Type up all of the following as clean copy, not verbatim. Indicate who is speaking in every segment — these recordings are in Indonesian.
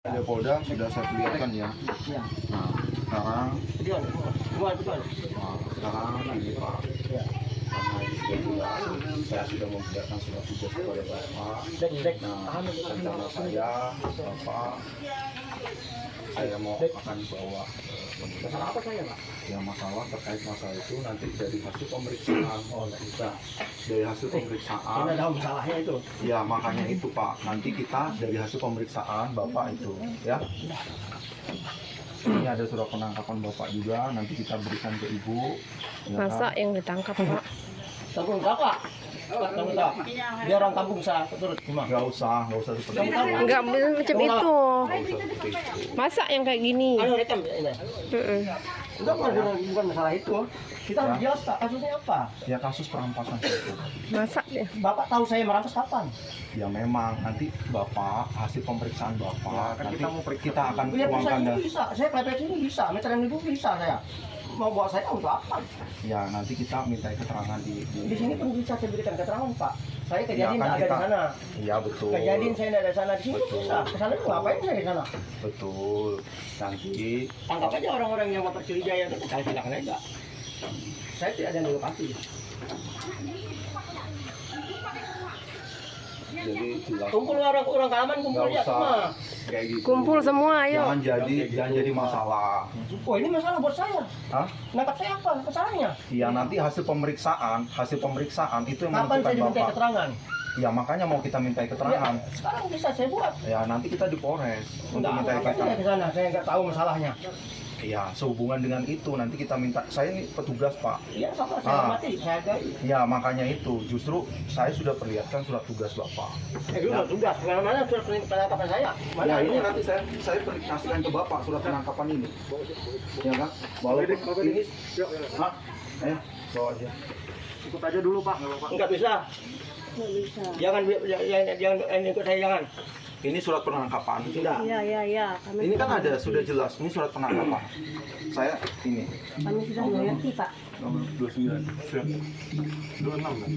Speaker 1: Ada Polda sudah saya perlihatkan ya.
Speaker 2: Ya.
Speaker 1: Nah, sekarang
Speaker 2: Betul. Betul.
Speaker 1: sekarang ini Pak.
Speaker 2: Ya.
Speaker 1: Karena ini sudah jelas, saya sudah memperlihatkan surat tugas kepada Bapak. Nah, rencana saya, Bapak, saya mau akan bawa
Speaker 2: Masalah apa saya, Pak?
Speaker 1: ya masalah terkait masalah itu nanti dari hasil pemeriksaan. Oh, bisa. Dari hasil pemeriksaan.
Speaker 2: Ini ada masalahnya itu.
Speaker 1: Ya makanya itu Pak. Nanti kita dari hasil pemeriksaan Bapak itu, ya. Ini ada surat penangkapan Bapak juga. Nanti kita berikan ke Ibu. Ya,
Speaker 3: Masa
Speaker 1: kan?
Speaker 3: yang ditangkap, Pak?
Speaker 2: Tanggung jawab, Pak. Tanggung jawab. Biar orang kampung bisa turut gimana?
Speaker 1: Nggak usah seperti itu.
Speaker 3: Enggak macam itu.
Speaker 1: Nggak usah seperti itu.
Speaker 3: Masa yang kayak gini?
Speaker 2: Ayo rekam ini.
Speaker 3: Mm-mm.
Speaker 2: Enggak bukan masalah itu. Kita harus jelas Pak, kasusnya apa?
Speaker 1: Ya kasus perampasan itu.
Speaker 3: Masa ya?
Speaker 2: Bapak tahu saya merampas kapan?
Speaker 1: Ya memang nanti Bapak hasil pemeriksaan Bapak nanti kita akan
Speaker 2: Ya bisa
Speaker 1: uangkan
Speaker 2: ini
Speaker 1: dan
Speaker 2: bisa. Saya PPS ini bisa. Meteran ibu bisa saya. Mau bawa saya untuk apa?
Speaker 1: ya nanti kita minta keterangan di
Speaker 2: Di sini pun bisa saya berikan keterangan Pak. Saya kejadian
Speaker 1: kan
Speaker 2: ada di
Speaker 1: kita-
Speaker 2: sana.
Speaker 1: Iya betul.
Speaker 2: Kejadian saya tidak ada di sana. Di sini
Speaker 1: Betul.
Speaker 2: bisa. Ke sana ngapain saya di sana?
Speaker 1: Betul. Nanti
Speaker 2: Tangkap aja orang-orang yang mau Sriwijaya itu. Saya silakan aja. Saya tidak ada yang dilepasi.
Speaker 1: jadi jelas.
Speaker 2: Kumpul orang Kalaman kumpul
Speaker 1: Nggak
Speaker 2: aja
Speaker 1: usah
Speaker 2: semua.
Speaker 1: kayak gitu.
Speaker 3: Kumpul semua, ayo.
Speaker 1: Jangan jadi masalah.
Speaker 2: Oh ini masalah buat saya.
Speaker 1: Hah?
Speaker 2: Nangkap saya apa? Masalahnya?
Speaker 1: Iya nanti hasil pemeriksaan itu yang
Speaker 2: Kapan saya
Speaker 1: menentukan
Speaker 2: diminta
Speaker 1: Bapak.
Speaker 2: keterangan?
Speaker 1: Ya makanya mau kita minta keterangan.
Speaker 2: Ya, sekarang bisa saya buat.
Speaker 1: Ya nanti kita di Polres untuk
Speaker 2: Enggak,
Speaker 1: minta
Speaker 2: ngapain saya
Speaker 1: keterangan.
Speaker 2: ke sana? Saya nggak tahu masalahnya.
Speaker 1: Ya sehubungan dengan itu nanti kita minta. Saya ini petugas Pak.
Speaker 2: Iya sama, saya hormati, saya hargai.
Speaker 1: Ya makanya itu justru saya sudah perlihatkan surat tugas Bapak.
Speaker 2: Dulu tugas, mana surat penangkapan saya? Mana
Speaker 1: Ya ini nanti saya kasihkan ke Bapak surat penangkapan ini. Ya kan? Walaupun ini, Hah? Ayo bawa aja.
Speaker 2: ikut aja dulu Pak. Enggak bisa. Jangan ikut saya jangan.
Speaker 1: Ini surat penangkapan.
Speaker 2: Tidak.
Speaker 3: Ya.
Speaker 1: Ini kan ada sudah jelas. Ini surat penangkapan. Saya ini.
Speaker 3: Kami sudah mengerti, Pak.
Speaker 1: Nomor 29. 26 kan?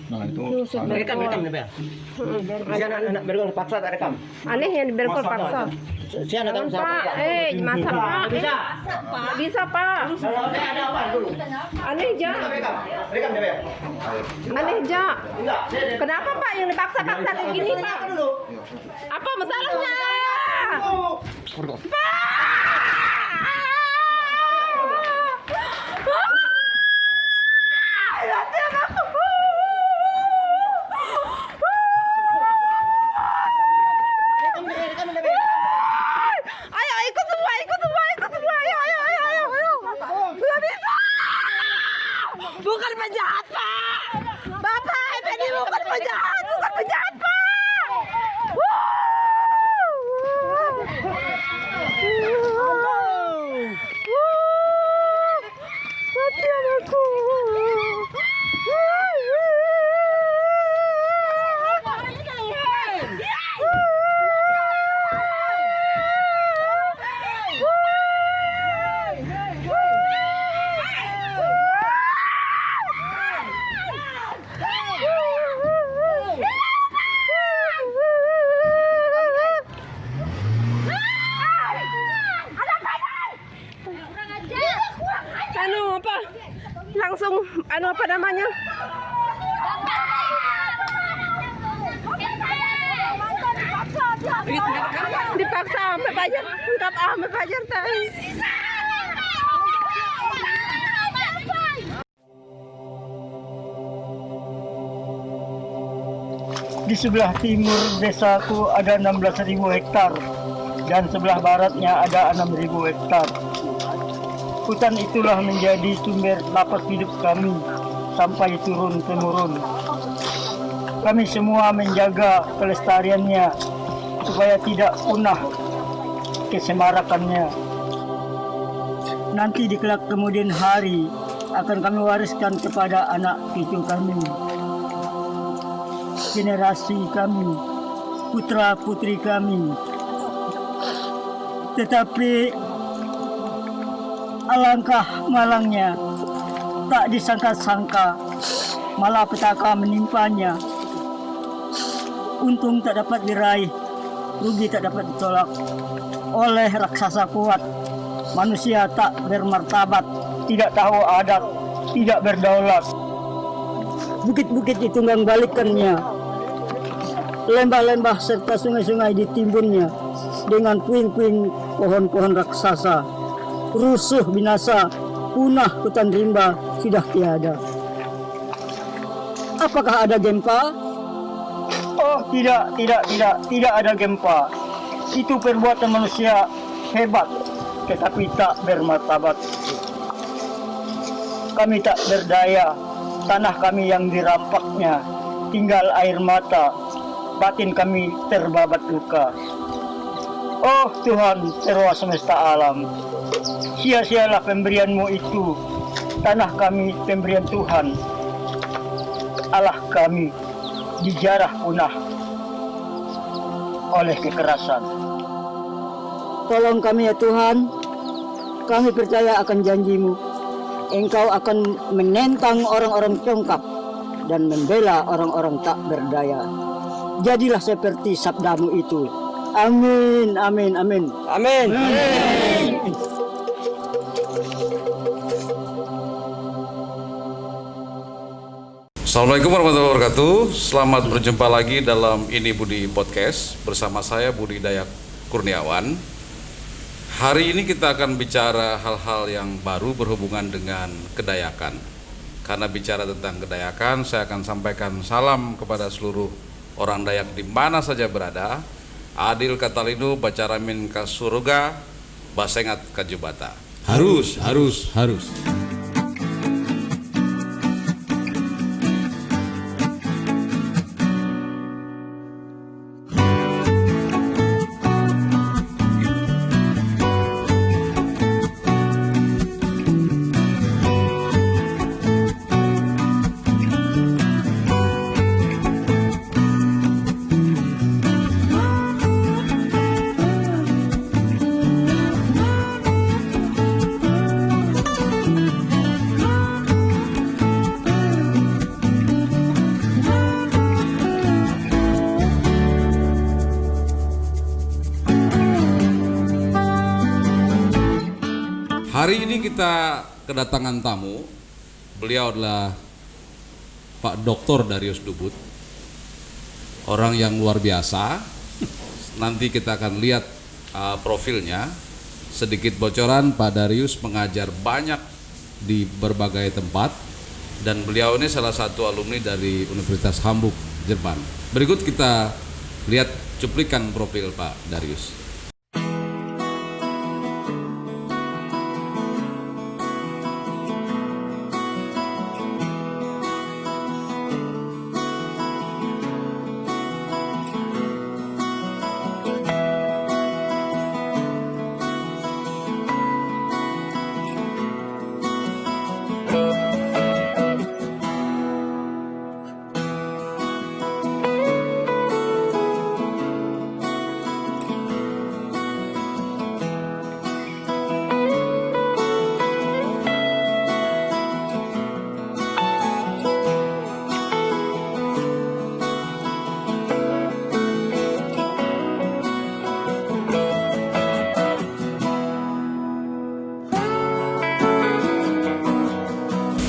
Speaker 1: Nah itu
Speaker 2: Rekam nih Bel. Jangan anak bergol paksa tak rekam.
Speaker 3: Aneh yang diberkol paksa.
Speaker 2: Saya anak
Speaker 3: Jangan, Pak. Masa, Pak?
Speaker 2: Bisa.
Speaker 3: Nggak bisa, Pak.
Speaker 2: Kalau saya ada apa dulu?
Speaker 3: Aneh, Ja.
Speaker 2: Rekam deh Bel.
Speaker 3: Aneh, Ja.
Speaker 2: Enggak, saya
Speaker 3: Kenapa, Pak, yang dipaksa-paksa kayak gini, Pak?
Speaker 2: dulu.
Speaker 3: Apa masalahnya?
Speaker 2: Rekam deh Bel.
Speaker 3: Ayo, ikut semua. Ayo. Nggak bisa. Bukan penjahat, Pak. Bapak, ini bukan penjahat, Pak. Mati anakku. Langsung apa namanya? Dipaksa sampai bayar, sampai bayar tadi.
Speaker 4: Di sebelah timur desaku ada 16.000 hektar dan sebelah baratnya ada 6.000 hektar. Hutan itulah menjadi sumber napas hidup kami sampai turun-temurun. Kami semua menjaga kelestariannya supaya tidak punah kesemarakannya. Nanti di kelak kemudian hari akan kami wariskan kepada anak cucu kami. Generasi kami, putra-putri kami. Tetapi alangkah malangnya, tak disangka-sangka, malah petaka menimpanya Untung tak dapat diraih, rugi tak dapat ditolak. Oleh raksasa kuat, manusia tak bermartabat, tidak tahu adat, tidak berdaulat. Bukit-bukit ditunggang balikannya, lembah-lembah serta sungai-sungai ditimbunnya dengan puing-puing pohon-pohon raksasa. Rusuh binasa, punah hutan rimba sudah tiada. Apakah ada gempa? Oh tidak ada gempa. Itu perbuatan manusia hebat, tetapi tak bermartabat. Kami tak berdaya, tanah kami yang dirampaknya, tinggal air mata, batin kami terbabat luka. Oh Tuhan seroa semesta alam, sia-sialah pemberian-Mu itu, tanah kami pemberian Tuhan. Allah kami dijarah punah oleh kekerasan. Tolong kami ya Tuhan, kami percaya akan janji-Mu. Engkau akan menentang orang-orang congkak dan membela orang-orang tak berdaya. Jadilah seperti sabda-Mu itu. Amin, amin, amin.
Speaker 2: Amin.
Speaker 5: Assalamualaikum warahmatullahi wabarakatuh. Selamat berjumpa lagi dalam Ini Budi Podcast bersama saya Budi Dayak Kurniawan. Hari ini kita akan bicara hal-hal yang baru berhubungan dengan kedayakan. Karena bicara tentang kedayakan, saya akan sampaikan salam kepada seluruh orang Dayak di mana saja berada. Adil katalinu bacaramin kasuruga, basengat kajubata.
Speaker 6: Harus.
Speaker 5: Hari ini kita kedatangan tamu. Beliau adalah Pak Dr. Darius Dubut, orang yang luar biasa. Nanti kita akan lihat profilnya. Sedikit bocoran, Pak Darius mengajar banyak di berbagai tempat dan beliau ini salah satu alumni dari Universitas Hamburg, Jerman. Berikut kita lihat cuplikan profil Pak Darius.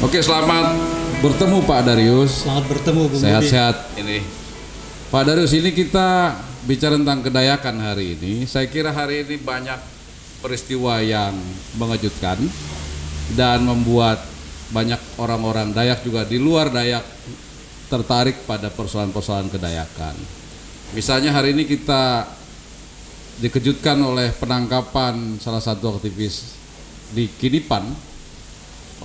Speaker 5: Oke, selamat bertemu Pak Darius.
Speaker 6: Selamat bertemu Bung Budi.
Speaker 5: Sehat-sehat ini. Pak Darius, ini kita bicara tentang kedayakan hari ini. Saya kira hari ini banyak peristiwa yang mengejutkan dan membuat banyak orang-orang Dayak juga di luar Dayak tertarik pada persoalan-persoalan kedayakan. Misalnya hari ini kita dikejutkan oleh penangkapan salah satu aktivis di Kinipan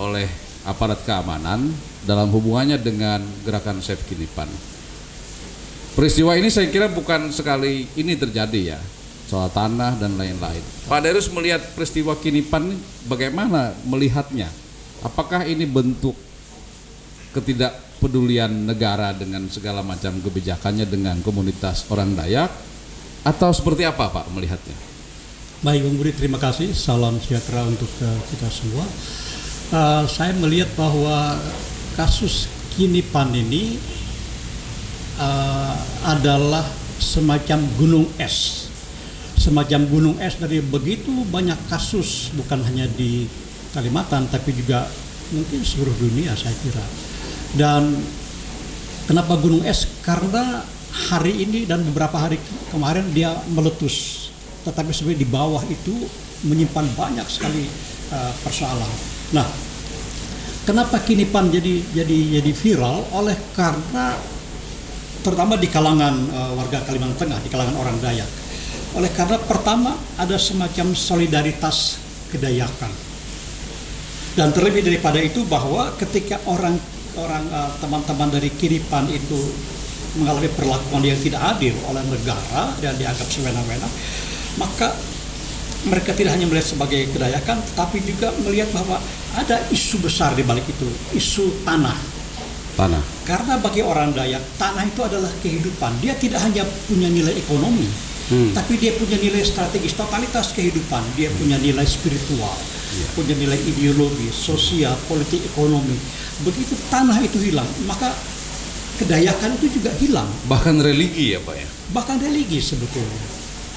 Speaker 5: oleh aparat keamanan dalam hubungannya dengan gerakan Save Kinipan. Peristiwa ini saya kira bukan sekali ini terjadi ya, soal tanah dan lain-lain. Pak Darius melihat peristiwa Kinipan ini bagaimana melihatnya? Apakah ini bentuk ketidakpedulian negara dengan segala macam kebijakannya dengan komunitas orang Dayak, atau seperti apa Pak melihatnya?
Speaker 6: Baik Bung Budi, terima kasih. Salam sejahtera untuk kita semua. Saya melihat bahwa kasus Kinipan ini adalah semacam gunung es. Semacam gunung es dari begitu banyak kasus, bukan hanya di Kalimantan tapi juga mungkin seluruh dunia saya kira. Dan kenapa gunung es? Karena hari ini dan beberapa hari kemarin dia meletus, tetapi sebenarnya di bawah itu menyimpan banyak sekali persoalan. Nah, kenapa Kinipan jadi viral? Oleh karena terutama di kalangan warga Kalimantan Tengah, di kalangan orang Dayak. Oleh karena pertama ada semacam solidaritas kedayakan. Dan terlebih daripada itu bahwa ketika teman-teman dari Kinipan itu mengalami perlakuan yang tidak adil oleh negara dan dianggap sewenang-wenang, maka mereka tidak hanya melihat sebagai kedayakan, tapi juga melihat bahwa ada isu besar di balik itu, isu tanah. Karena bagi orang Dayak, tanah itu adalah kehidupan. Dia tidak hanya punya nilai ekonomi, tapi dia punya nilai strategis, totalitas kehidupan. Dia punya nilai spiritual, punya nilai ideologi, sosial, politik, ekonomi. Begitu tanah itu hilang, maka kedayakan itu juga hilang.
Speaker 5: Bahkan religi ya Pak ya?
Speaker 6: Bahkan religi sebetulnya.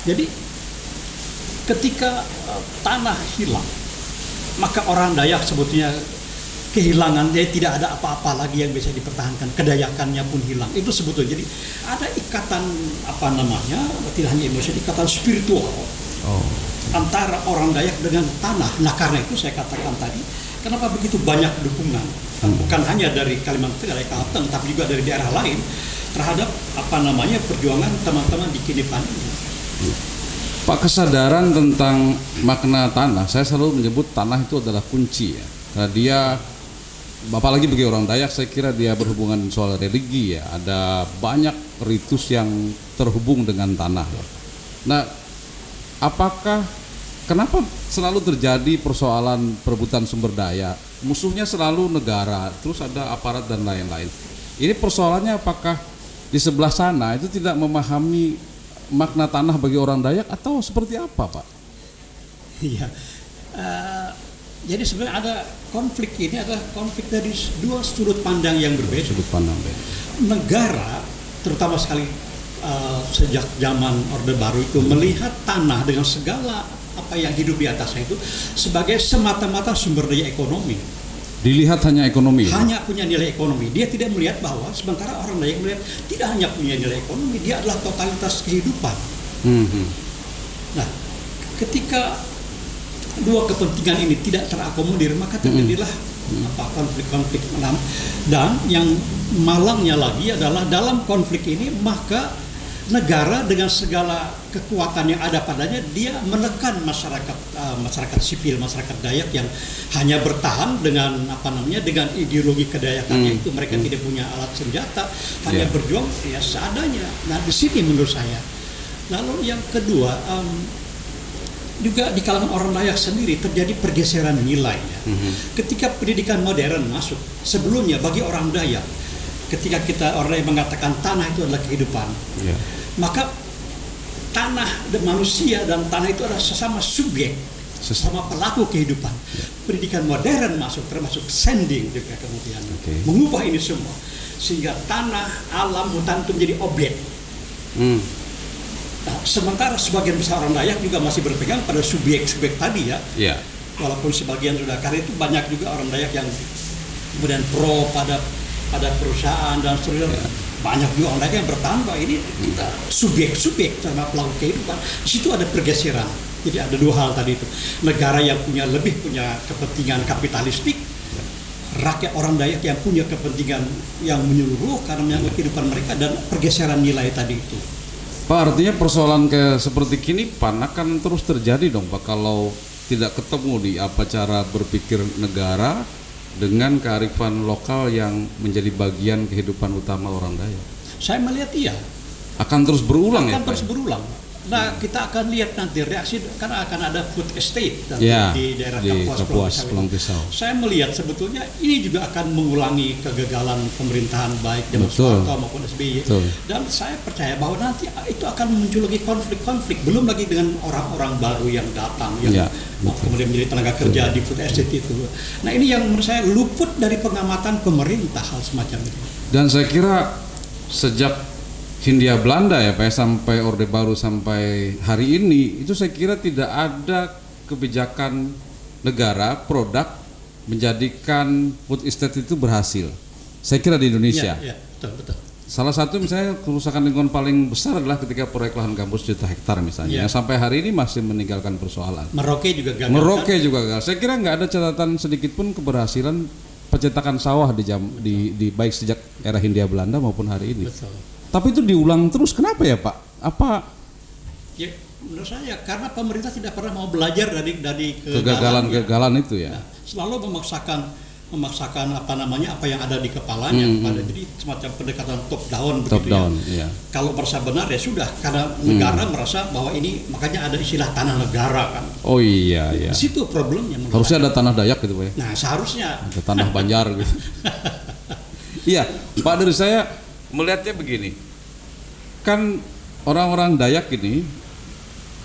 Speaker 6: Jadi ketika tanah hilang, maka orang Dayak sebetulnya kehilangan, dia tidak ada apa-apa lagi yang bisa dipertahankan, kedayakannya pun hilang. Itu sebetulnya. Jadi ada ikatan tidak hanya emosi, ikatan spiritual antara orang Dayak dengan tanah. Nah karena itu saya katakan tadi, kenapa begitu banyak dukungan, bukan hanya dari Kalimantan Tengah, dari Kalteng, tapi juga dari daerah lain terhadap perjuangan teman-teman di Kinipan ini.
Speaker 5: Pak, kesadaran tentang makna tanah, saya selalu menyebut tanah itu adalah kunci ya. Karena dia, apalagi bagi orang Dayak, saya kira dia berhubungan soal religi ya. Ada banyak ritus yang terhubung dengan tanah. Nah, kenapa selalu terjadi persoalan perebutan sumber daya? Musuhnya selalu negara, terus ada aparat dan lain-lain. Ini persoalannya apakah di sebelah sana itu tidak memahami makna tanah bagi orang Dayak atau seperti apa, Pak?
Speaker 6: Iya, jadi sebenarnya ada konflik ini adalah konflik dari dua sudut pandang yang berbeda.
Speaker 5: Sudut pandang beda.
Speaker 6: Negara, terutama sekali sejak zaman Orde Baru itu melihat tanah dengan segala apa yang hidup di atasnya itu sebagai semata-mata sumber daya ekonomi.
Speaker 5: Dilihat hanya ekonomi.
Speaker 6: Hanya punya nilai ekonomi. Dia tidak melihat bahwa sementara orang Dayak melihat tidak hanya punya nilai ekonomi, dia adalah totalitas kehidupan. Nah, ketika dua kepentingan ini tidak terakomodir, maka terjadilah konflik-konflik. Dan yang malangnya lagi adalah dalam konflik ini maka negara dengan segala kekuatan yang ada padanya dia menekan masyarakat sipil, masyarakat Dayak yang hanya bertahan dengan dengan ideologi kedayakannya itu. Mereka tidak punya alat senjata, hanya berjuang ya seadanya. Nah di sini menurut saya. Lalu yang kedua, juga di kalangan orang Dayak sendiri terjadi pergeseran nilai. Ketika pendidikan modern masuk, sebelumnya bagi orang Dayak, ketika orang Dayak mengatakan tanah itu adalah kehidupan, maka tanah dan manusia dan tanah itu adalah sesama subjek, sesama pelaku kehidupan. Pendidikan modern masuk, termasuk sending juga kemudian mengubah ini semua, sehingga tanah, alam, hutan itu menjadi objek. Nah, sementara sebagian besar orang Dayak juga masih berpegang pada subjek-subjek tadi ya. Walaupun sebagian sudah, karena itu banyak juga orang Dayak yang kemudian pro pada perusahaan dan seterusnya. Banyak juga orang Dayak yang bertahan bahwa ini kita subjek sama pelaku kehidupan. Di situ ada pergeseran. Jadi ada dua hal tadi itu. Negara yang lebih punya kepentingan kapitalistik, rakyat orang Dayak yang punya kepentingan yang menyeluruh karena menyangkut kehidupan mereka, dan pergeseran nilai tadi itu.
Speaker 5: Pak, artinya persoalan seperti Kinipan akan terus terjadi dong Pak kalau tidak ketemu di cara berpikir negara dengan kearifan lokal yang menjadi bagian kehidupan utama orang Dayak.
Speaker 6: Saya melihat iya.
Speaker 5: Akan terus berulang ya Pak? Akan
Speaker 6: terus berulang. Nah, kita akan lihat nanti reaksi, karena akan ada food estate di daerah Kapuas, Pulang Pisau. Saya melihat sebetulnya ini juga akan mengulangi kegagalan pemerintahan baik zaman Soeharto maupun SBY. Dan saya percaya bahwa nanti itu akan muncul lagi konflik-konflik, belum lagi dengan orang-orang baru yang datang, yang kemudian menjadi tenaga kerja di food estate itu. Nah, ini yang menurut saya luput dari pengamatan pemerintah hal semacam ini.
Speaker 5: Dan saya kira sejak Hindia Belanda ya Pak, sampai Orde Baru sampai hari ini itu saya kira tidak ada kebijakan negara produk menjadikan food estate itu berhasil. Saya kira di Indonesia.
Speaker 6: Iya, betul.
Speaker 5: Salah satu misalnya kerusakan lingkungan paling besar adalah ketika proyek lahan gambut juta hektar misalnya, yang sampai hari ini masih meninggalkan persoalan.
Speaker 6: Merauke juga gagal.
Speaker 5: Merauke juga gagal. Saya kira nggak ada catatan sedikit pun keberhasilan pencetakan sawah di baik sejak era Hindia Belanda maupun hari ini.
Speaker 6: Betul.
Speaker 5: Tapi itu diulang terus. Kenapa ya Pak? Apa?
Speaker 6: Ya, menurut saya karena pemerintah tidak pernah mau belajar dari
Speaker 5: Kegagalan itu ya.
Speaker 6: Nah, selalu memaksakan apa yang ada di kepalanya jadi semacam pendekatan top down begitu ya.
Speaker 5: Iya.
Speaker 6: Kalau merasa benar ya sudah, karena negara merasa bahwa ini, makanya ada istilah tanah negara kan.
Speaker 5: Oh iya.
Speaker 6: Di situ problemnya.
Speaker 5: Harusnya ada tanah Dayak gitu Pak ya.
Speaker 6: Nah, seharusnya
Speaker 5: ada tanah Banjar gitu. Iya, Pak, dari saya melihatnya begini. Kan orang-orang Dayak ini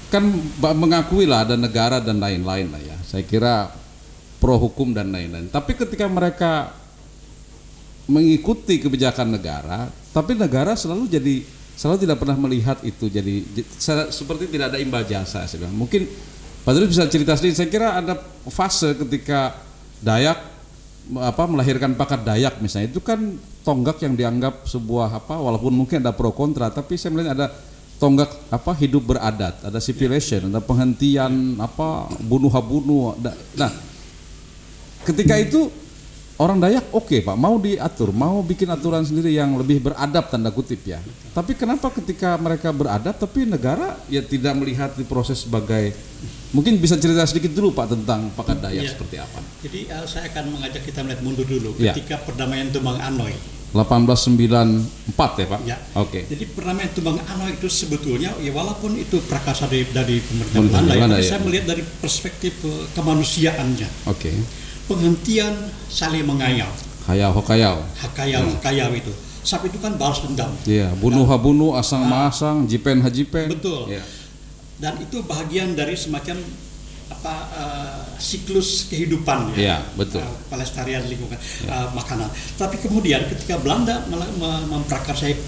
Speaker 5: kan mengakui lah ada negara dan lain-lain lah ya. Saya kira pro hukum dan lain-lain. Tapi ketika mereka mengikuti kebijakan negara, tapi negara selalu tidak pernah melihat itu jadi seperti tidak ada imbal jasa. Saya bilang. Mungkin Pak Dru bisa cerita sedikit. Saya kira ada fase ketika Dayak melahirkan Pakat Dayak misalnya, itu kan tonggak yang dianggap sebuah walaupun mungkin ada pro kontra, tapi saya melihat ada tonggak hidup beradat, ada civilization, ada penghentian bunuh-bunuh. Nah, ketika itu orang Dayak oke, Pak, mau diatur, mau bikin aturan sendiri yang lebih beradab tanda kutip ya. Tapi kenapa ketika mereka beradab tapi negara ya tidak melihat di proses sebagai, mungkin bisa cerita sedikit dulu Pak tentang Pakat Dayak seperti apa.
Speaker 6: Jadi saya akan mengajak kita melihat mundur dulu ketika perdamaian Tumbang Anoy
Speaker 5: 1894 ya Pak.
Speaker 6: Ya.
Speaker 5: Oke.
Speaker 6: Jadi perdamaian Tumbang Anoy itu sebetulnya ya walaupun itu prakarsa dari pemerintah Belanda, saya melihat dari perspektif kemanusiaannya.
Speaker 5: Oke.
Speaker 6: Penghentian saling mengayal. Hakayau itu. Sab itu kan balas dendam.
Speaker 5: Iya, bunuh-bunuh, asang-masang, jipen-hajipen.
Speaker 6: Betul.
Speaker 5: Ya.
Speaker 6: Dan itu bagian dari semacam siklus kehidupan
Speaker 5: ya. Betul.
Speaker 6: Pelestarian lingkungan, makanan. Tapi kemudian ketika Belanda memprakarsai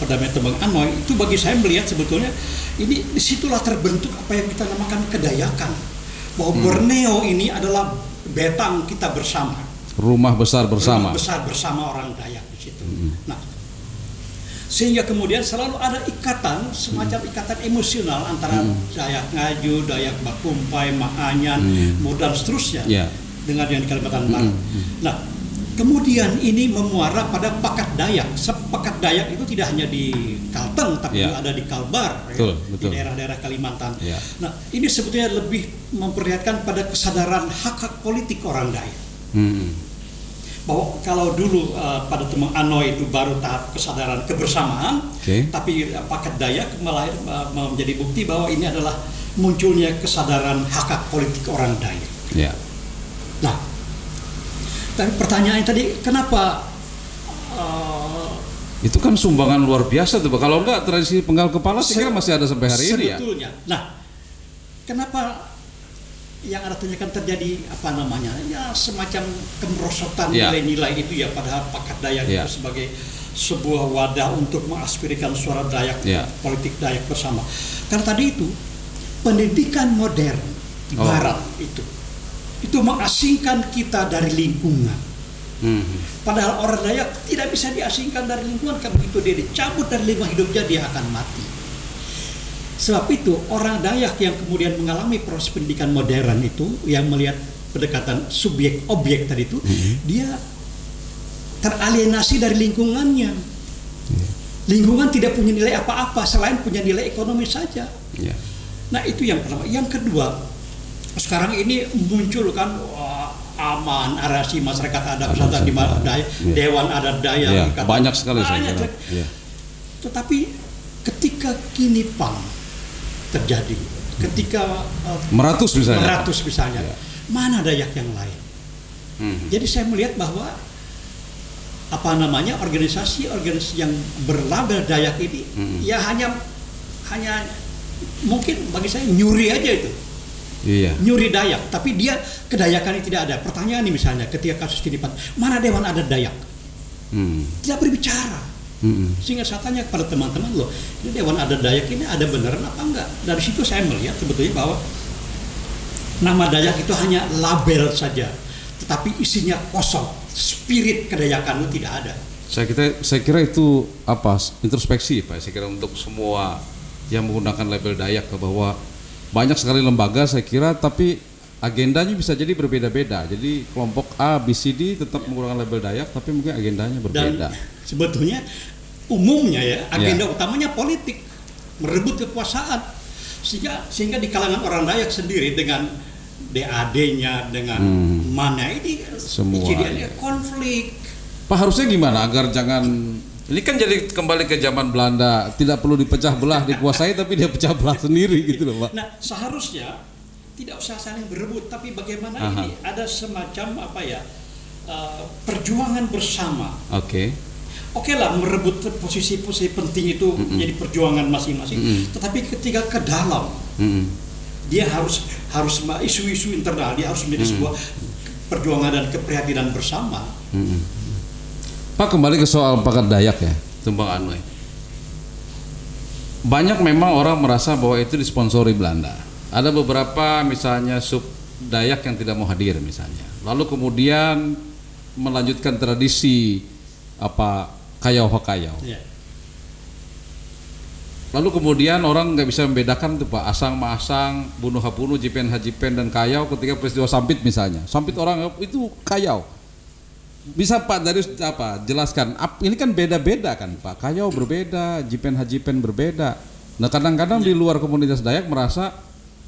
Speaker 6: perdamaian Tumbang Anoy, itu bagi saya melihat sebetulnya ini disitulah terbentuk apa yang kita namakan kedayakan. Bahwa Borneo ini adalah betang kita bersama.
Speaker 5: Rumah besar bersama.
Speaker 6: Rumah besar bersama orang Dayak di situ. Nah, sehingga kemudian selalu ada ikatan, semacam ikatan emosional antara Dayak Ngaju, Dayak Bakumpai, Maanyan, dan seterusnya dengan yang di Kalimantan Barat. Nah, kemudian ini memuara pada Pakat Dayak. Pakat Dayak itu tidak hanya di Kalteng, tapi juga ada di Kalbar,
Speaker 5: betul.
Speaker 6: Di daerah-daerah Kalimantan. Nah, ini sebetulnya lebih memperlihatkan pada kesadaran hak-hak politik orang Dayak. Bahwa kalau dulu pada Tumbang Anoy itu baru tahap kesadaran kebersamaan, tapi Pakat Dayak menjadi bukti bahwa ini adalah munculnya kesadaran hak-hak politik orang Dayak. Nah, tapi pertanyaannya tadi, kenapa
Speaker 5: itu kan sumbangan luar biasa tuh Pak. Kalau enggak tradisi penggal kepala saya kira masih ada sampai hari ini ya.
Speaker 6: Sebetulnya. Nah, kenapa yang ada tanyakan terjadi semacam kemerosotan nilai-nilai itu ya, padahal Pakat Dayak itu sebagai sebuah wadah untuk mengaspirasikan suara Dayak, politik Dayak bersama. Karena tadi itu pendidikan modern di Barat itu mengasingkan kita dari lingkungan. Padahal orang Dayak tidak bisa diasingkan dari lingkungan, karena begitu dia dicabut dari lingkungan hidupnya dia akan mati. Sebab itu orang Dayak yang kemudian mengalami proses pendidikan modern itu, yang melihat pendekatan subjek objek tadi itu, dia teralienasi dari lingkungannya. Lingkungan tidak punya nilai apa-apa selain punya nilai ekonomi saja. Nah, itu yang pertama. Yang kedua, sekarang ini muncul kan aman, arasi masyarakat adat wisata di Dayak, Dewan Adat Dayak,
Speaker 5: banyak sekali saya kira.
Speaker 6: Tetapi ketika Kinipang terjadi, ketika Meratus misalnya, mana Dayak yang lain? Jadi saya melihat bahwa organisasi yang berlabel Dayak ini ya hanya mungkin bagi saya nyuri aja itu. Nyuri Dayak, tapi dia kedayakannya tidak ada. Pertanyaan nih misalnya ketika kasus Kinipang, mana Dewan Adat Dayak? Tidak berbicara. Sehingga saya tanya kepada teman-teman, loh, ini Dewan Adat Dayak ini ada beneran apa enggak? Dari situ saya melihat sebetulnya bahwa nama Dayak itu hanya label saja, tetapi isinya kosong, spirit kedayakan itu tidak ada.
Speaker 5: Saya kira itu introspeksi Pak. Saya kira untuk semua yang menggunakan label Dayak bahwa banyak sekali lembaga saya kira, tapi agendanya bisa jadi berbeda-beda. Jadi kelompok A, B, C, D tetap menggunakan label Dayak, tapi mungkin agendanya berbeda.
Speaker 6: Dan sebetulnya umumnya ya agenda utamanya politik, merebut kekuasaan, sehingga di kalangan orang Dayak sendiri dengan DAD-nya dengan mana ini
Speaker 5: semua
Speaker 6: kejadiannya konflik.
Speaker 5: Pak, harusnya gimana agar jangan ini kan jadi kembali ke zaman Belanda, tidak perlu dipecah belah, dikuasai tapi dia pecah belah sendiri gitu loh Pak.
Speaker 6: Nah, seharusnya tidak usah saling berebut, tapi bagaimana ini ada semacam perjuangan bersama. Oke lah, merebut posisi-posisi penting itu menjadi perjuangan masing-masing. Tetapi ketika ke dalam, dia harus isu-isu internal, dia harus menjadi sebuah perjuangan dan keprihatinan bersama.
Speaker 5: Pak, kembali ke soal Pakat Dayak ya, Tumbang Anoy. Banyak memang orang merasa bahwa itu disponsori Belanda. Ada beberapa misalnya sub Dayak yang tidak mau hadir misalnya. Lalu kemudian melanjutkan tradisi kayau-hakayau. Lalu kemudian orang nggak bisa membedakan tuh Pak, asang maasang, bunuh habunuh, jipen hajipen dan kayau ketika peristiwa Sampit misalnya. Sampit orang itu kayau. Bisa Pak Darius jelaskan? Ini kan beda-beda kan Pak, kayau berbeda, jipen hajipen berbeda. Nah kadang-kadang di luar komunitas Dayak merasa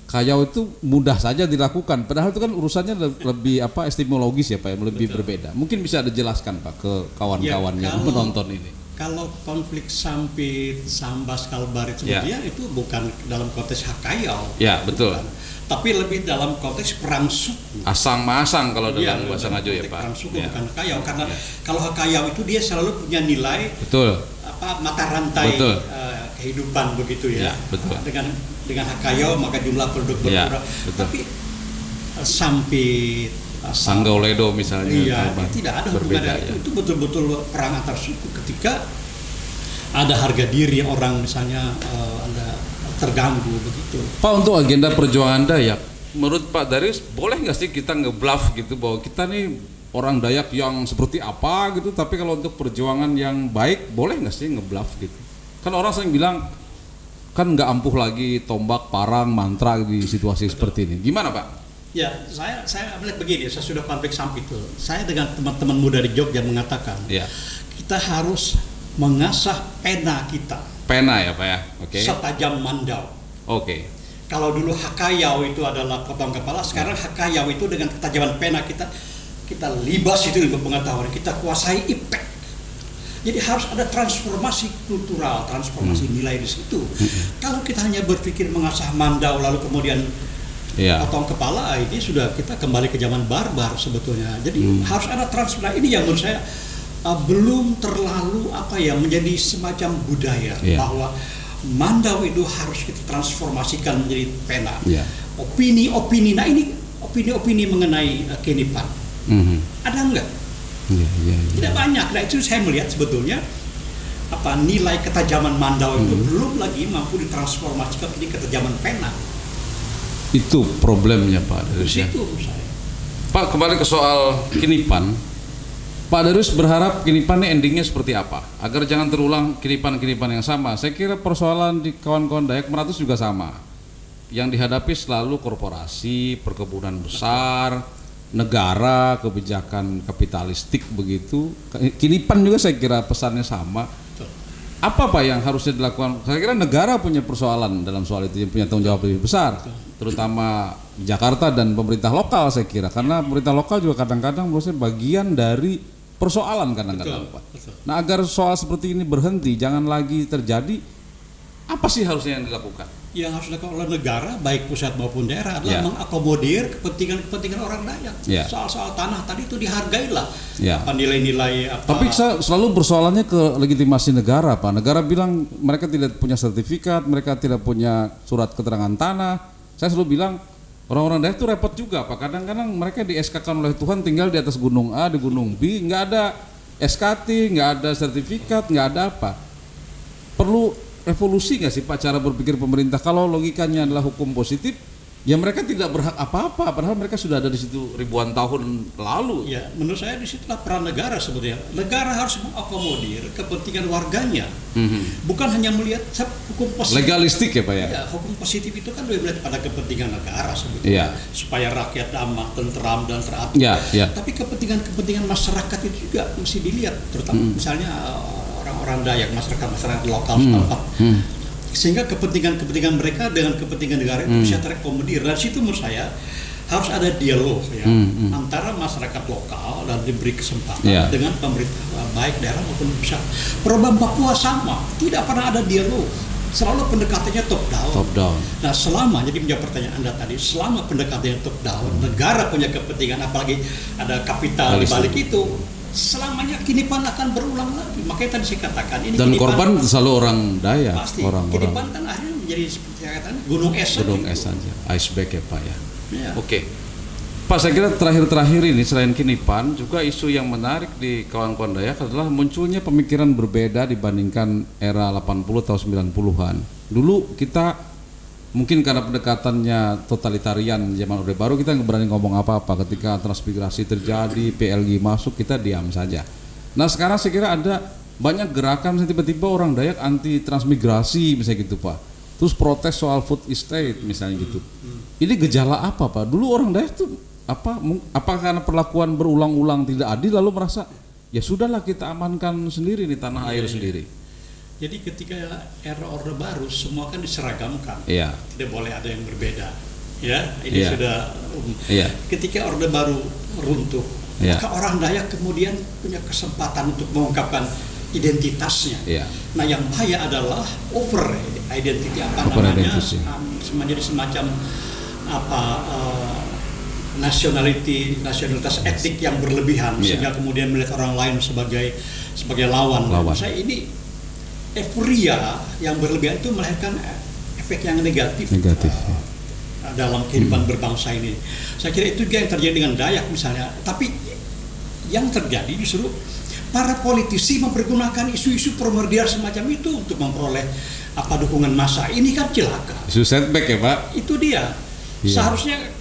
Speaker 5: kayau itu mudah saja dilakukan, padahal itu kan urusannya lebih epistemologis ya Pak, lebih berbeda. Mungkin bisa dijelaskan Pak ke kawan-kawan yang menonton ini.
Speaker 6: Kalau konflik Sampit, Sambas, Kalbarit sebenarnya itu bukan dalam konteks hakayau.
Speaker 5: Ya betul.
Speaker 6: Bukan. Tapi lebih dalam konteks perang suku.
Speaker 5: Asang masang kalau dalam bahasa Ngajo ya Pak.
Speaker 6: Perang suku bukan hakayau, karena kalau hakayau itu dia selalu punya nilai mata rantai kehidupan begitu ya.
Speaker 5: Betul.
Speaker 6: Dengan hakayau maka jumlah penduduk berkurang. Tapi Sampit,
Speaker 5: Sanggauledo misalnya,
Speaker 6: tidak ada hubungannya. Itu betul-betul perang antar suku ketika ada harga diri orang misalnya ada terganggu begitu.
Speaker 5: Pak, untuk agenda perjuangan Dayak, menurut Pak Darius boleh nggak sih kita ngebluff gitu bahwa kita nih orang Dayak yang seperti apa gitu, tapi kalau untuk perjuangan yang baik boleh nggak sih ngebluff gitu? Kan orang sering bilang kan nggak ampuh lagi tombak, parang, mantra di situasi seperti ini. Gimana Pak?
Speaker 6: Ya, saya melihat begini, saya sudah konflik Sampit itu. Saya dengan teman-teman muda di Jogja mengatakan, kita harus mengasah pena kita.
Speaker 5: Pena ya Pak ya,
Speaker 6: setajam mandau. Kalau dulu hakayau itu adalah potong kepala, sekarang hakayau itu dengan ketajaman pena kita libas itu ilmu pengetahuan, kita kuasai ipek. Jadi harus ada transformasi kultural, transformasi nilai di situ. Kalau kita hanya berpikir mengasah mandau lalu kemudian potong kepala, ini sudah kita kembali ke zaman barbar sebetulnya. Jadi harus ada transformasi. Ini yang menurut saya belum terlalu menjadi semacam budaya bahwa mandau itu harus kita transformasikan menjadi pena. Opini-opini, nah ini opini-opini mengenai kenipan. Ada enggak? Tidak banyak. Nah itu saya melihat sebetulnya nilai ketajaman mandau itu belum lagi mampu ditransformasikan menjadi ketajaman pena.
Speaker 5: Itu problemnya Pak Darius ya. Pak, kembali ke soal kinipan. Pak Darius berharap kinipan ini endingnya seperti apa? Agar jangan terulang kinipan-kinipan yang sama. Saya kira persoalan di kawan-kawan Dayak Meratus juga sama. Yang dihadapi selalu korporasi, perkebunan besar, negara, kebijakan kapitalistik begitu. Kinipan juga saya kira pesannya sama. Apa Pak yang harusnya dilakukan? Saya kira negara punya persoalan dalam soal itu, yang punya tanggung jawab lebih besar, terutama Jakarta dan pemerintah lokal saya kira, karena pemerintah lokal juga kadang-kadang menurut bagian dari persoalan kadang-kadang Pak. Nah agar soal seperti ini berhenti, jangan lagi terjadi, apa sih harusnya yang dilakukan?
Speaker 6: Yang harus dilakukan oleh negara baik pusat maupun daerah adalah mengakomodir kepentingan orang Dayak. Soal-soal tanah tadi itu dihargailah. Nilai-nilai
Speaker 5: Tapi selalu persoalannya ke legitimasi negara Pak. Negara bilang mereka tidak punya sertifikat, mereka tidak punya surat keterangan tanah. Saya selalu bilang orang-orang Dayak itu repot juga Pak. Kadang-kadang mereka di SK-kan oleh Tuhan tinggal di atas gunung A, di gunung B, nggak ada SKT, nggak ada sertifikat, nggak ada apa. Perlu revolusi nggak sih Pak cara berpikir pemerintah? Kalau logikanya adalah hukum positif, ya mereka tidak berhak apa-apa, padahal mereka sudah ada di situ ribuan tahun lalu.
Speaker 6: Ya, menurut saya disitulah peran negara sebetulnya. Negara harus mengakomodir kepentingan warganya, bukan hanya melihat hukum positif.
Speaker 5: Legalistik ya Pak ya?
Speaker 6: Ya, hukum positif itu kan lebih melihat pada kepentingan negara sebetulnya, supaya rakyat aman, tentram dan teratur. Tapi kepentingan masyarakat itu juga mesti dilihat, terutama misalnya orang-orang Dayak, masyarakat lokal setempat. Sehingga kepentingan mereka dengan kepentingan negara itu bisa terakomodir. Dan situ menurut saya harus ada dialog ya antara masyarakat lokal dan diberi kesempatan dengan pemerintah baik daerah maupun pusat. Program Papua sama, tidak pernah ada dialog. Selalu pendekatannya top down. Nah, selama, jadi menjawab pertanyaan Anda tadi, selama pendekatannya top down, negara punya kepentingan, apalagi ada kapital di balik itu, selamanya Kinipan akan berulang lagi. Makanya tadi saya katakan ini
Speaker 5: dan
Speaker 6: Kinipan,
Speaker 5: korban selalu orang Dayak,
Speaker 6: pasti.
Speaker 5: orang-orang.
Speaker 6: Kinipan kan akhirnya menjadi seperti saya katakan gunung es
Speaker 5: saja, iceberg ya Pak ya. Oke. Pak, saya kira terakhir ini selain Kinipan, juga isu yang menarik di kawan-kawan Dayak adalah munculnya pemikiran berbeda dibandingkan era 80 atau 90-an. Dulu kita mungkin karena pendekatannya totalitarian zaman Orde Baru, kita nggak berani ngomong apa-apa. Ketika transmigrasi terjadi, PLG masuk, kita diam saja. Nah sekarang saya kira ada banyak gerakan tiba-tiba orang Dayak anti transmigrasi misalnya gitu Pak. Terus protes soal food estate misalnya gitu. Ini gejala apa Pak? Dulu orang Dayak tuh apa karena perlakuan berulang-ulang tidak adil lalu merasa ya sudahlah kita amankan sendiri di tanah air sendiri.
Speaker 6: Jadi ketika era Orde Baru semua kan diseragamkan, tidak boleh ada yang berbeda, ya ini sudah. Ketika Orde Baru runtuh, maka orang Dayak kemudian punya kesempatan untuk mengungkapkan identitasnya. Nah yang bahaya adalah over identity menjadi semacam nasionalitas etnik yang berlebihan sehingga kemudian melihat orang lain sebagai lawan. Saya ini euforia yang berlebihan itu melahirkan efek yang negatif. Dalam kehidupan berbangsa ini. Saya kira itu juga yang terjadi dengan Dayak misalnya. Tapi yang terjadi justru para politisi mempergunakan isu-isu primordial semacam itu untuk memperoleh dukungan massa. Ini kan celaka.
Speaker 5: Isu setback ya Pak?
Speaker 6: Itu dia. Seharusnya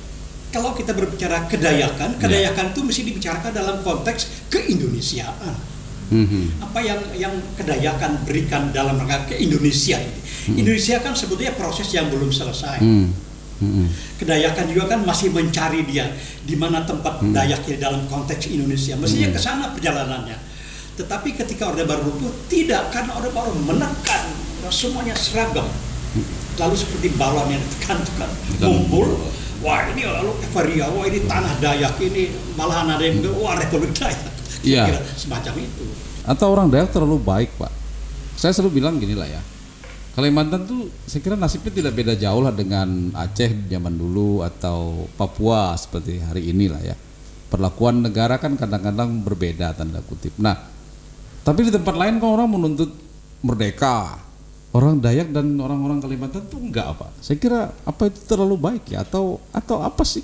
Speaker 6: kalau kita berbicara kedayakan itu mesti dibicarakan dalam konteks keindonesiaan. Apa yang kedayakan berikan dalam rangka keindonesiaan. Indonesia kan sebetulnya proses yang belum selesai. Kedayakan juga kan masih mencari dia di mana tempat Dayaknya dalam konteks Indonesia. Mestinya ke sana perjalanannya. Tetapi ketika Orde Baru runtuh, tidak, karena Orde Baru menekan semuanya seragam. Lalu seperti balon yang ditekan kumpul. Wah ini lalu euforia, wah ini tanah Dayak, ini malahan ada yang wah Republik Dayak. Kira semacam itu.
Speaker 5: Atau orang Dayak terlalu baik Pak. Saya selalu bilang gini lah ya, Kalimantan tuh saya kira nasibnya tidak beda jauh lah dengan Aceh zaman dulu atau Papua seperti hari ini lah ya. Perlakuan negara kan kadang-kadang berbeda tanda kutip. Nah tapi di tempat lain kan orang menuntut merdeka. Orang Dayak dan orang-orang Kalimantan tuh enggak apa. Saya kira apa itu terlalu baik ya atau apa sih?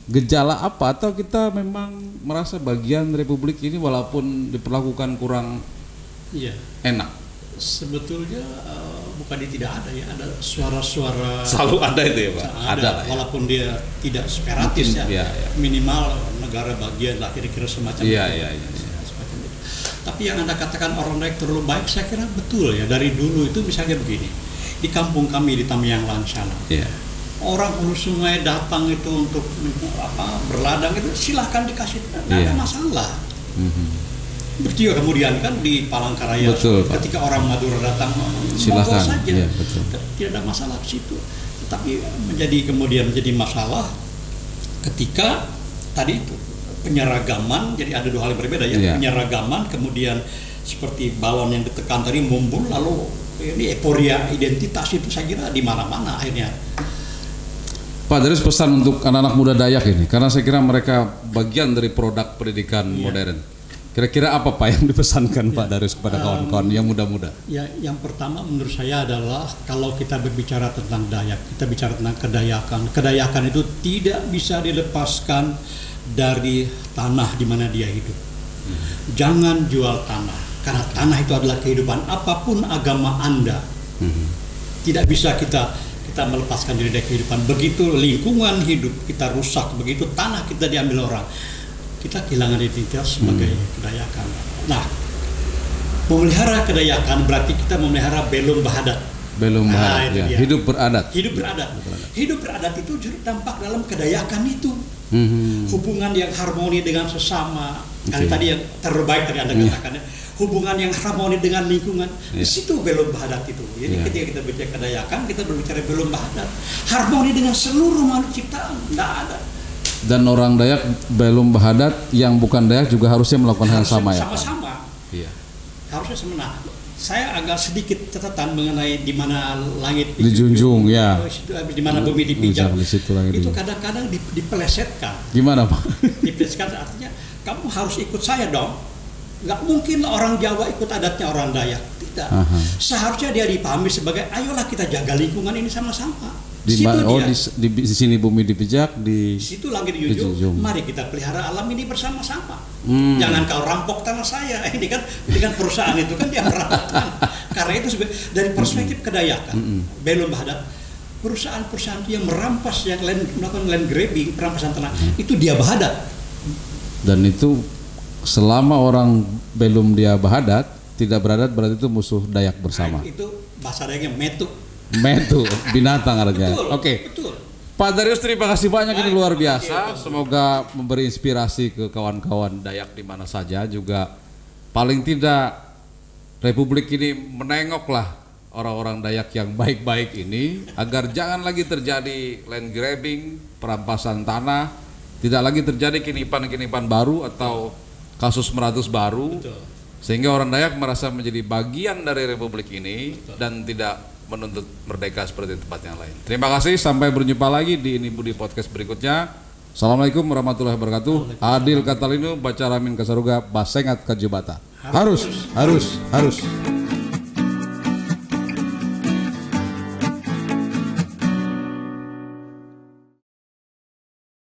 Speaker 5: Gejala apa, atau kita memang merasa bagian Republik ini walaupun diperlakukan kurang enak?
Speaker 6: Sebetulnya bukan tidak ada ya, ada suara-suara
Speaker 5: selalu ada itu ya Pak?
Speaker 6: Ada walaupun dia tidak separatis minimal negara bagian lah kira-kira semacam itu. Semacam itu. Tapi yang Anda katakan orang Dayak terlalu baik, saya kira betul ya. Dari dulu itu misalnya begini, di kampung kami di Tamiang Lansana, orang hulu sungai datang itu untuk berladang itu silahkan dikasih, tidak ada masalah. Juga kemudian kan di Palangkaraya ketika orang Madura datang silahkan saja, tidak ada masalah di situ. Tetapi menjadi masalah ketika tadi itu penyeragaman, jadi ada dua hal yang berbeda ya. Penyeragaman kemudian seperti balon yang ditekan tadi mumbul, lalu ini euforia identitas itu saya kira di mana-mana akhirnya.
Speaker 5: Pak Darius, pesan untuk anak-anak muda Dayak ini, karena saya kira mereka bagian dari produk pendidikan modern. Kira-kira apa Pak yang dipesankan Pak Darius kepada kawan-kawan yang muda-muda?
Speaker 6: Ya, yang pertama menurut saya adalah kalau kita berbicara tentang Dayak, kita bicara tentang kedayakan. Kedayakan itu tidak bisa dilepaskan dari tanah di mana dia hidup. Jangan jual tanah, karena tanah itu adalah kehidupan. Apapun agama Anda, tidak bisa kita melepaskan diri dari kehidupan. Begitu lingkungan hidup kita rusak, begitu tanah kita diambil orang, kita kehilangan identitas sebagai Kedayakan. Nah, memelihara Kedayakan berarti kita memelihara belum bahadat.
Speaker 5: Belum bahadat, ya. Hidup beradat. Hidup beradat itu justru tampak dalam Kedayakan itu. Hubungan yang harmoni dengan sesama. Kan tadi yang terbaik tadi Anda katakan, hubungan yang harmoni dengan lingkungan. Di situ belum bahadat itu. Jadi ketika kita bicara Kedayakan, kita berbicara belum bahadat. Harmoni dengan seluruh makhluk ciptaan, tidak ada. Dan orang Dayak belum bahadat yang bukan Dayak juga harusnya melakukan hal yang sama, ya.
Speaker 6: Sama-sama.
Speaker 5: Iya.
Speaker 6: Harusnya sama. Saya agak sedikit catatan mengenai di mana langit
Speaker 5: dijunjung, ya.
Speaker 6: Di mana bumi dipijak.
Speaker 5: Itu
Speaker 6: kadang-kadang dipelesetkan.
Speaker 5: Gimana, Pak?
Speaker 6: Dipelesetkan artinya kamu harus ikut saya dong. Nggak mungkin orang Jawa ikut adatnya orang Dayak. Tidak. Seharusnya dia dipahami sebagai ayolah kita jaga lingkungan ini sama-sama.
Speaker 5: Di sini bumi dipijak, di
Speaker 6: situ langit dijunjung. Mari kita pelihara alam ini bersama-sama. Jangan kau rampok tanah saya. Ini kan dengan perusahaan itu kan dia merampok tanah. Karena itu dari perspektif Kedayakan, belum bahadat, perusahaan-perusahaan yang merampas, yang melakukan land grabbing, perampasan tanah, itu dia bahadat.
Speaker 5: Dan itu selama orang belum dia bahadat, tidak beradat, berarti itu musuh Dayak bersama.
Speaker 6: Nah, itu bahasa Dayaknya metu.
Speaker 5: Metu, binatang artinya. Oke.
Speaker 6: Betul.
Speaker 5: Pak Darius, terima kasih banyak, ini luar biasa. Semoga memberi inspirasi ke kawan-kawan Dayak di mana saja, juga paling tidak Republik ini menengoklah orang-orang Dayak yang baik-baik ini agar jangan lagi terjadi land grabbing, perampasan tanah, tidak lagi terjadi kinipan-kinipan baru atau kasus meratus baru.
Speaker 6: Betul.
Speaker 5: Sehingga orang Dayak merasa menjadi bagian dari Republik ini dan tidak menuntut merdeka seperti tempat yang lain. Terima kasih, sampai berjumpa lagi di Ini Budi Podcast berikutnya. Assalamualaikum warahmatullahi wabarakatuh. Adil Katalino, baca Ramin Kasaruga, Basengat Kajubata. Harus.